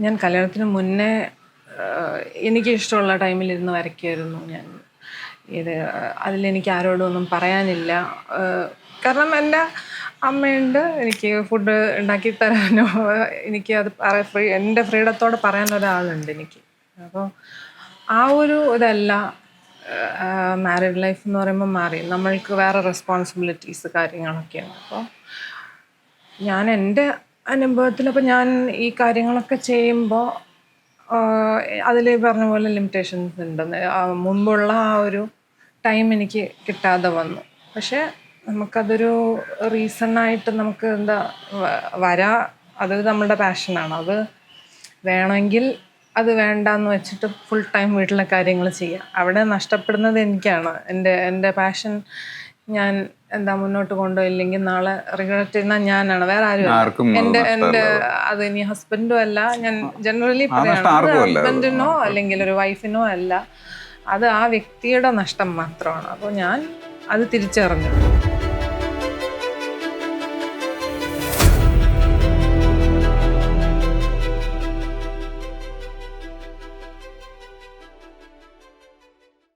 ഞാൻ കല്യാണത്തിന് മുന്നേ എനിക്കിഷ്ടമുള്ള ടൈമിലിരുന്ന് വരയ്ക്കുമായിരുന്നു ഞാൻ. അതിലെനിക്ക് ആരോടും ഒന്നും പറയാനില്ല. കാരണം എൻ്റെ അമ്മയുണ്ട്, എനിക്ക് ഫുഡ് ഉണ്ടാക്കി തരാനോ എനിക്ക് അത് എൻ്റെ ഫ്രീഡത്തോടെ പറയാനൊരാളുണ്ട് എനിക്ക്. അപ്പോൾ ആ ഒരു ഇതല്ല മാരീഡ് ലൈഫ് എന്ന് പറയുമ്പോൾ മാറി. നമ്മൾക്ക് വേറെ റെസ്പോൺസിബിലിറ്റീസ് കാര്യങ്ങളൊക്കെയാണ്. അപ്പോൾ ഞാൻ എൻ്റെ അനുഭവത്തിലപ്പോൾ ഞാൻ ഈ കാര്യങ്ങളൊക്കെ ചെയ്യുമ്പോൾ അതിൽ പറഞ്ഞ പോലെ ലിമിറ്റേഷൻസ് ഉണ്ടെന്ന്. മുമ്പുള്ള ആ ഒരു ടൈം എനിക്ക് കിട്ടാതെ വന്നു. പക്ഷേ നമുക്കതൊരു റീസണായിട്ട് നമുക്ക് എന്താ അത് നമ്മളുടെ പാഷനാണ്. അത് വേണമെങ്കിൽ അത് വേണ്ടാന്ന് വെച്ചിട്ട് ഫുൾ ടൈം വീട്ടിലെ കാര്യങ്ങൾ ചെയ്യാം. അവിടെ നഷ്ടപ്പെടുന്നത് എനിക്കാണ്. എൻ്റെ പാഷൻ ഞാൻ മുന്നോട്ട് കൊണ്ടുപോയില്ലെങ്കിൽ നാളെ റിഗ്രറ്റ് ചെയ്യുന്ന ഞാനാണ്, വേറെ ആരും. എൻ്റെ അത് ഇനി ഹസ്ബൻഡും അല്ല, ഞാൻ ജനറലി പറയുകയാണ്, ഹസ്ബൻഡിനോ അല്ലെങ്കിൽ ഒരു വൈഫിനോ അല്ല, അത് ആ വ്യക്തിയുടെ നഷ്ടം മാത്രമാണ്. അപ്പോൾ ഞാൻ അത് തിരിച്ചറിഞ്ഞു.